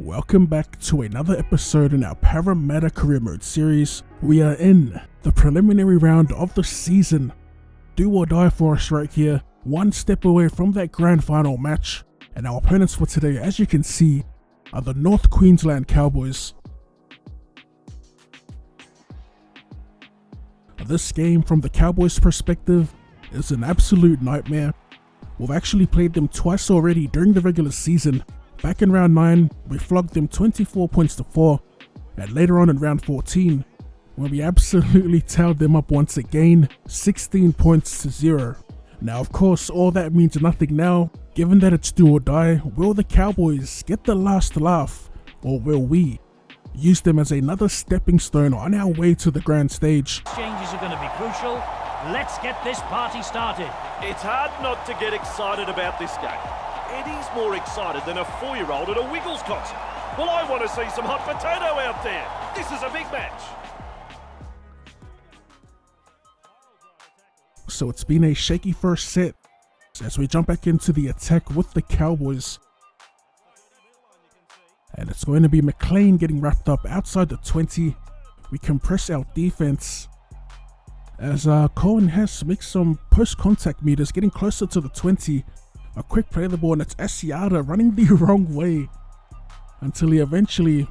Welcome back to another episode in our Parramatta Career Mode series. We are in the preliminary round of the season. Do or die for us right here, one step away from that grand final match. And our opponents for today, as you can see, are the North Queensland Cowboys. This game, from the Cowboys' perspective, is an absolute nightmare. We've actually played them twice already during the regular season. Back in round 9, we flogged them 24 points to 4, and later on in round 14, when we absolutely towed them up once again, 16 points to 0. Now of course, all that means nothing now, given that it's do or die. Will the Cowboys get the last laugh, or will we use them as another stepping stone on our way to the grand stage? Changes are going to be crucial. Let's get this party started. It's hard not to get excited about this game. Eddie's more excited than a 4-year-old at a Wiggles concert. Well, I want to see some hot potato out there. This is a big match. So it's been a shaky first set as we jump back into the attack with the Cowboys. And it's going to be McLean getting wrapped up outside the 20. We compress our defense as Cohen Hess makes some post-contact meters, getting closer to the 20. A quick play of the ball, and it's Asiata running the wrong way until he eventually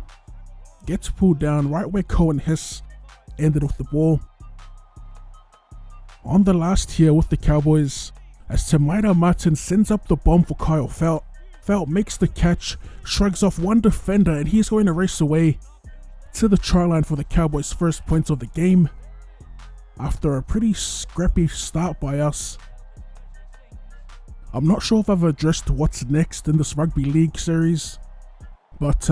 gets pulled down right where Cohen Hess ended with the ball. On the last here with the Cowboys, as Tamaida Martin sends up the bomb for Kyle Felt. Felt makes the catch, shrugs off one defender, and he's going to race away to the try line for the Cowboys' first points of the game after a pretty scrappy start by us. I'm not sure if I've addressed what's next in this rugby league series, but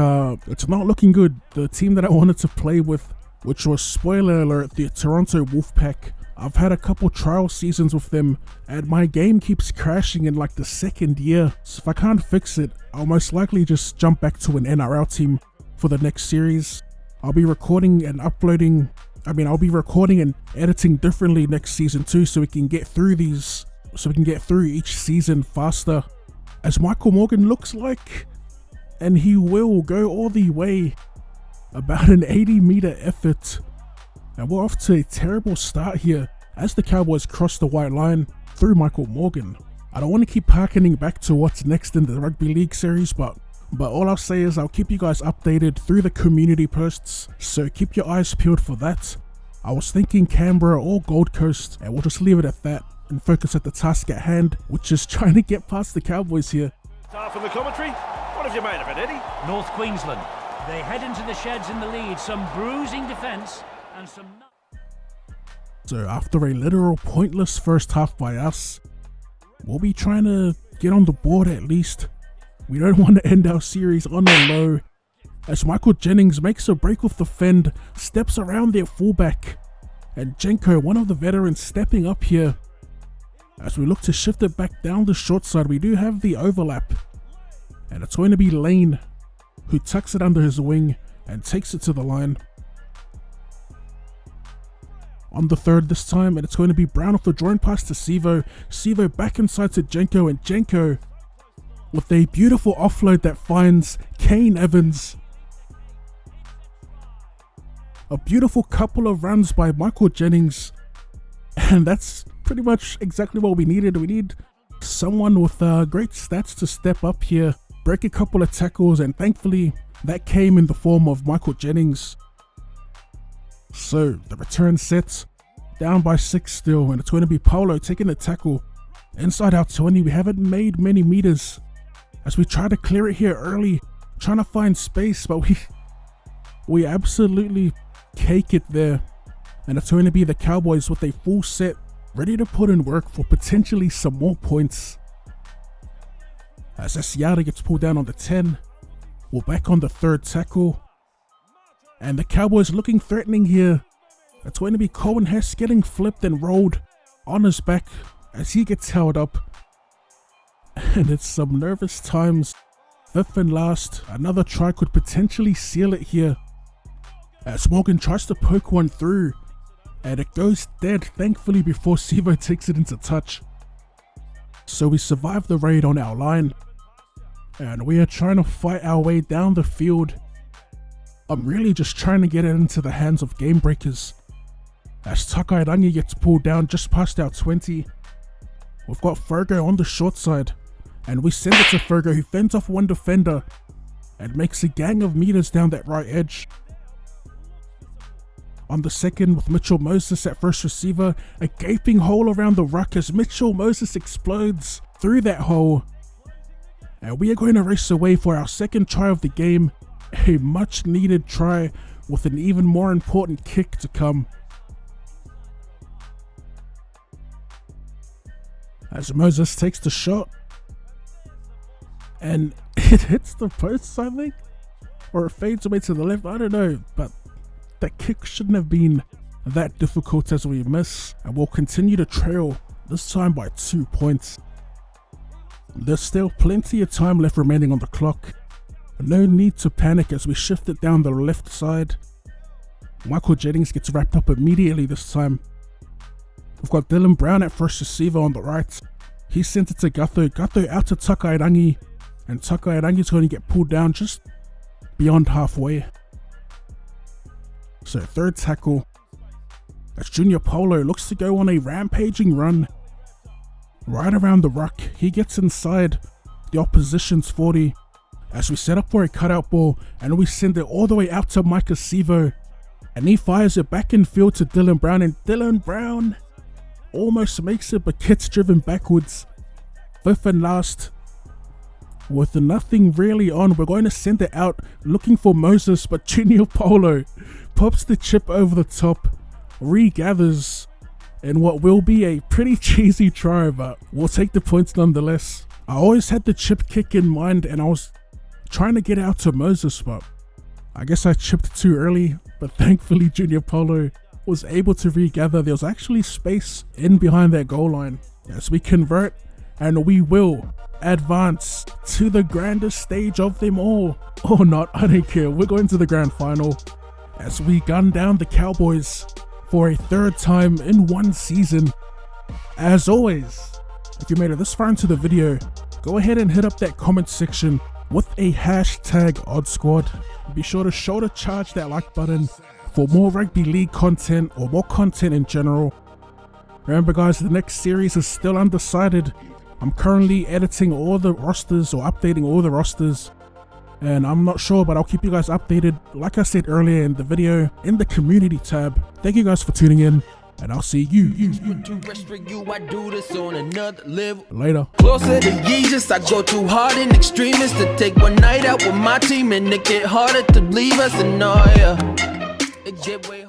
it's not looking good. The team that I wanted to play with, which was, spoiler alert, the Toronto Wolfpack, I've had a couple trial seasons with them, and my game keeps crashing in like the second year. So if I can't fix it, I'll most likely just jump back to an NRL team for the next series. I'll be recording and uploading, I'll be recording and editing differently next season too, so we can get through each season faster, as Michael Morgan looks like, and he will go all the way, about an 80-meter effort. And we're off to a terrible start here as the Cowboys cross the white line through Michael Morgan. I don't want to keep harkening back to what's next in the rugby league series, but all I'll say is I'll keep you guys updated through the community posts, so keep your eyes peeled for that. I was thinking Canberra or Gold Coast, and we'll just leave it at that and focus at the task at hand, which is trying to get past the Cowboys here. From the commentary, what have you made of it, Eddie? North Queensland. They head into the sheds in the lead. Some bruising defence and some... So after a literal pointless first half by us, we'll be trying to get on the board at least. We don't want to end our series on a low, as Michael Jennings makes a break with the fend, steps around their fullback, and Jenko, one of the veterans, stepping up here. As we look to shift it back down the short side, we do have the overlap, and it's going to be Lane who tucks it under his wing and takes it to the line. On the third this time, and it's going to be Brown off the drawing pass to Sivo. Sivo back inside to Jenko, and Jenko with a beautiful offload that finds Kane Evans. A beautiful couple of runs by Michael Jennings, and that's pretty much exactly what we needed. We need someone with great stats to step up here, break a couple of tackles, and thankfully that came in the form of Michael Jennings. So the return sets down by 6 still, and it's going to be Paulo taking the tackle inside our 20. We haven't made many meters as we try to clear it here early, trying to find space, but we absolutely cake it there. And it's going to be the Cowboys with a full set, ready to put in work for potentially some more points. As Asiata gets pulled down on the 10, we're back on the third tackle, and the Cowboys looking threatening here. It's going to be Cohen Hess getting flipped and rolled on his back as he gets held up. And it's some nervous times. Fifth and last, another try could potentially seal it here, as Morgan tries to poke one through, and it goes dead thankfully before Sivo takes it into touch. So we survive the raid on our line. and we are trying to fight our way down the field. I'm really just trying to get it into the hands of game breakers. As Takairangi gets pulled down just past our 20, we've got Fergo on the short side, and we send it to Fergo, who fends off one defender and makes a gang of meters down that right edge. On the second, with Mitchell Moses at first receiver, a gaping hole around the ruck as Mitchell Moses explodes through that hole. And we are going to race away for our second try of the game, a much needed try with an even more important kick to come. As Moses takes the shot, and it hits the posts, I think, or it fades away to the left, I don't know, but that kick shouldn't have been that difficult as we miss, and we'll continue to trail, this time by 2 points. There's still plenty of time left remaining on the clock. No need to panic as we shift it down the left side. Michael Jennings gets wrapped up immediately this time. We've got Dylan Brown at first receiver on the right. He sent it to Gutho. Gutho out to Takairangi, and Takairangi's going to get pulled down just beyond halfway. So third tackle, as Junior Polo looks to go on a rampaging run. Right around the ruck, he gets inside the opposition's 40 as we set up for a cutout ball, and we send it all the way out to Micah Sivo, and he fires it back in field to Dylan Brown, and Dylan Brown almost makes it but gets driven backwards. Fifth and last, with nothing really on, we're going to send it out looking for Moses, but Junior Polo pops the chip over the top, regathers in what will be a pretty cheesy try, but we'll take the points nonetheless. I always had the chip kick in mind, and I was trying to get out to Moses, but I guess I chipped too early. But thankfully Junior Polo was able to regather. There was actually space in behind that goal line as we convert, and we will advance to the grandest stage of them all. Or not, I don't care. We're going to the grand final as we gun down the Cowboys for a third time in one season. As always, if you made it this far into the video, go ahead and hit up that comment section with a hashtag OddSquad. Be sure to shoulder charge that like button for more rugby league content or more content in general. Remember guys, the next series is still undecided. I'm currently editing all the rosters or updating all the rosters, and I'm not sure, but I'll keep you guys updated, like I said earlier in the video, in the community tab. Thank you guys for tuning in, and I'll see you I do this on another level. later. Closer to Jesus, I go too hard in extremists to take one night out with my team, and it get harder to leave us, and yeah, it get way